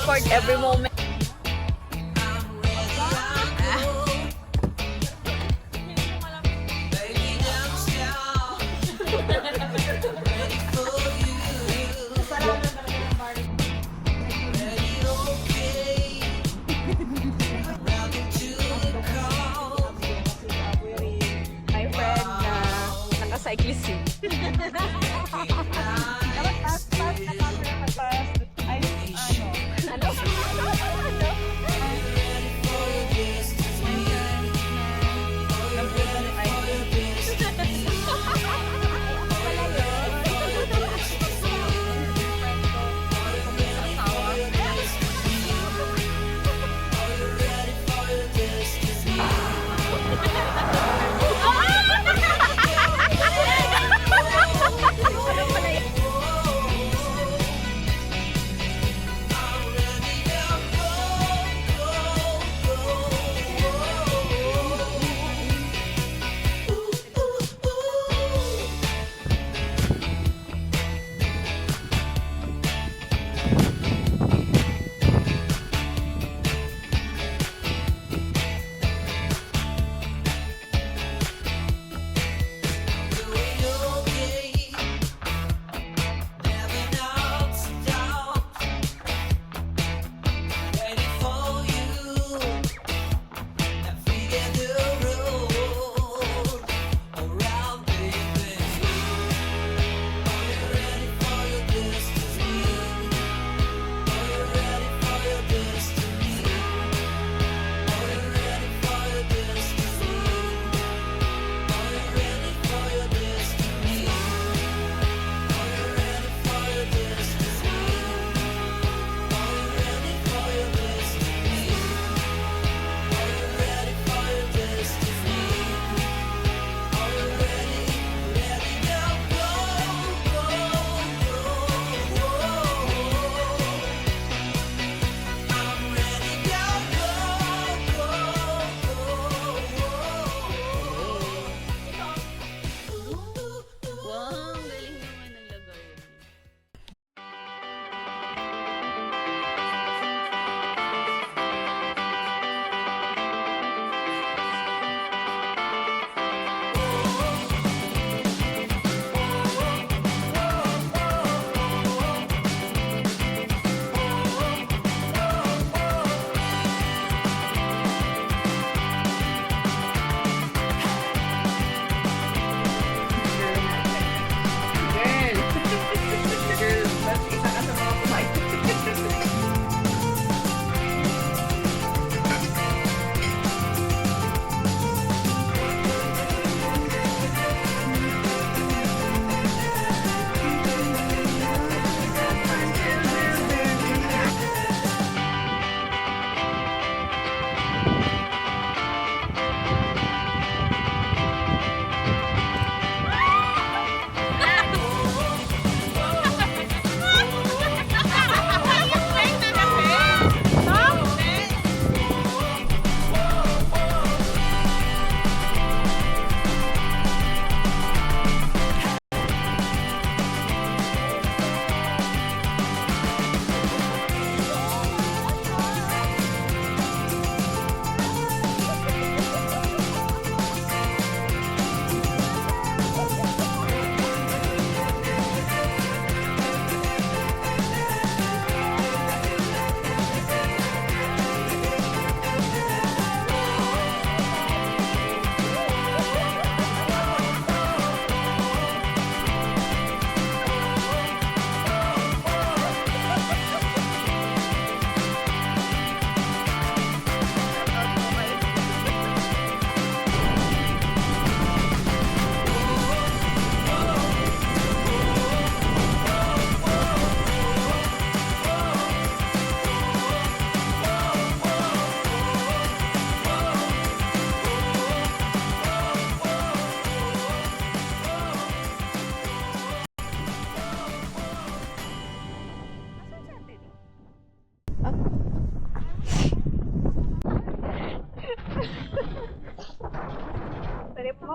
record every moment. My friend na naka-cyclist yun.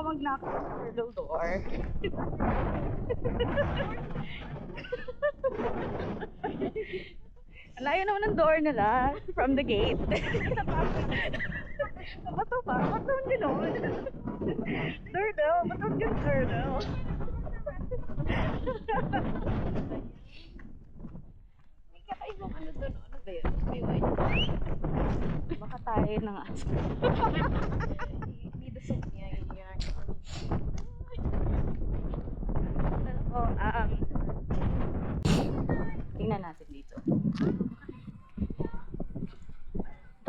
mag-knock on the turtle door. Ang layo naman ng door nila from the gate. Bato pa? Bato yung gano'n? Door daw? Bato yung door daw? May kakaibang ano doon. Ano ba yun? May white. Baka tayo ng aso. Hindi dasok niya. Yan. Oh, tingnan natin dito.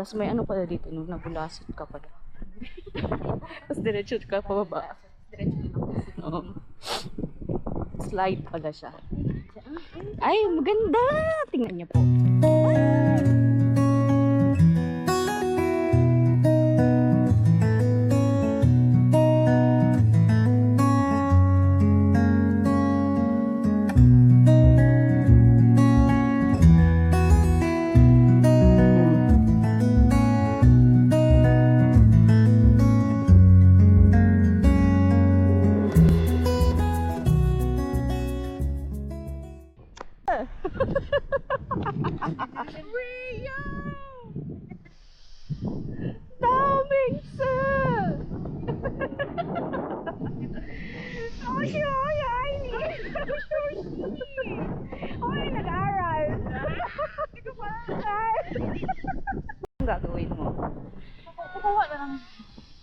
Tapos may ano pala dito, no? Nabulasot ka pala. Tapos diretso ka pababa. Diretso lang ako. Oo. Slide pala siya. Ay, maganda! Tingnan niyo po. Daming sir! Oh, sure, ay! Oy, nag-aaral! Ito pa! Ang gagawin mo? Kukuha na lang.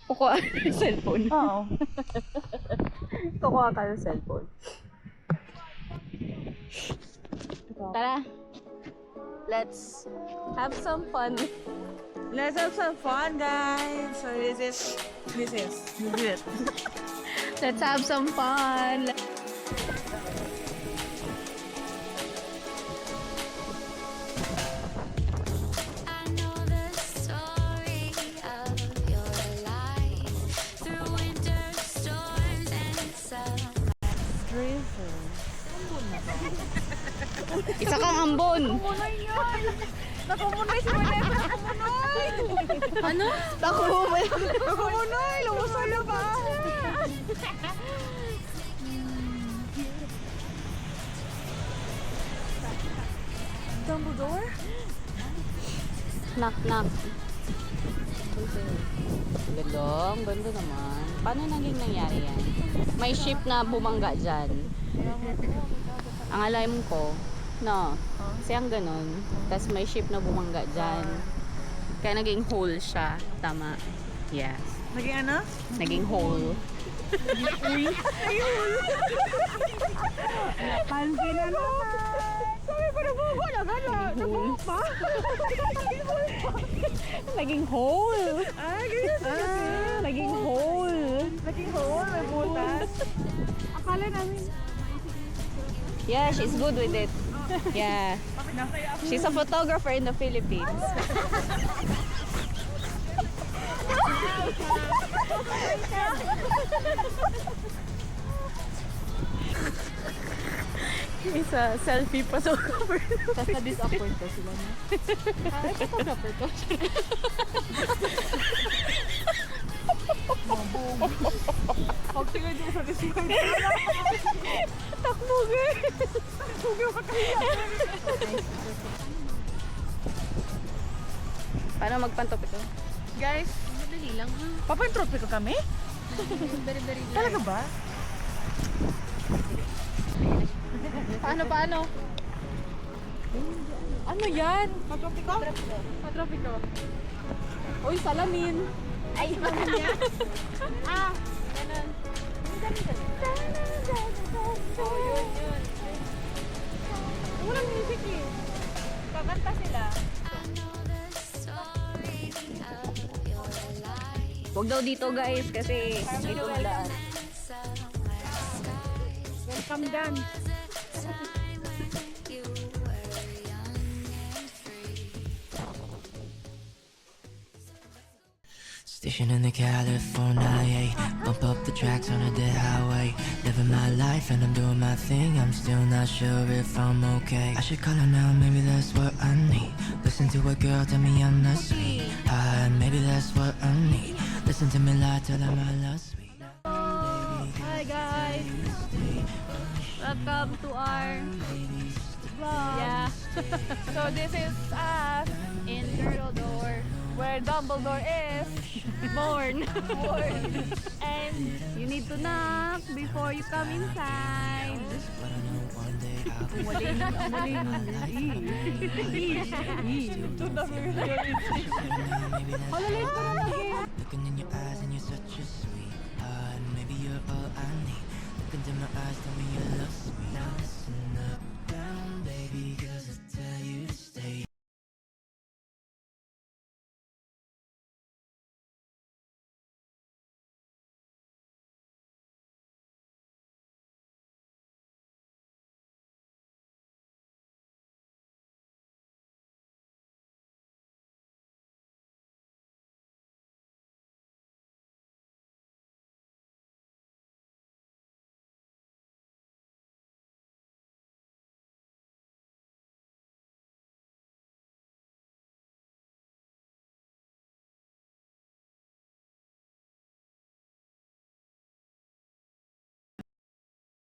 Kukuha ng cellphone. Oo. Kukuha ka ng cellphone. Tara! Let's have some fun. Let's have some fun, guys. So this is it. Let's have some fun. I know the story of your life through winter storms and summer drizzle. Isa kang ambon. Kumunay yun! Nakumunay si Maneta! Nakumunay! Ano? Nakuha. Nakumunay! Lumusay na ba? Dumbledore? Knock, knock. Lulong, ganda naman. Paano naging nangyari yan? May ship na bumangga dyan. Ang alam ko, no, siyang ganun. Tapos may ship na bumangga dyan. Kaya naging hole siya. Tama. Yes. Naging ano? Naging hole. Pansin na naman! Sabi pa na buko na gano'n! Hole. Pa? Naging hole. Ganyan. Naging hole. Naging hole, may butas. Akala namin. Yeah, she's good with it. Yeah. She's a photographer in the Philippines. He's a selfie photographer. Disappoint ko sila na. Ay, photographer to. Pag tingin nyo sa display. Takbugan. Huwag ka kahiya. Paano magpantop ito? Guys, Madali lang ha. papantropi ko kami? Very, very light. Talaga ba? Paano? Ano yan? Patropiko? Patropiko. Uy, salamin. Ay, ano niya? Ah! Ganun. Oh, yun. Walang music eh. Kakanta sila. I know the story of your life Huwag daw dito guys kasi dito madaan. and summer skies. Welcome done. Time when you were young and free. Station in the California, bump up the tracks on a dead highway. Living my life and I'm doing my thing. I'm still not sure if I'm okay. I should call her now, maybe that's what I need. Listen to a girl, tell me I'm not sweet. Maybe that's what I need. Listen to me lie, tell them I love sweet. Hi guys! Welcome to our vlog. Yeah. So this is us, In Turtle Door. where Dumbledore is. Born. And You need to knock before you come inside. But I know one day I'll be to the virtual maybe that's Late ko na lagi. looking in your eyes and you're such a sweetheart. Maybe you're all I need. Look into my eyes, tell me you love sweet. Now listen up, down, baby, 'cause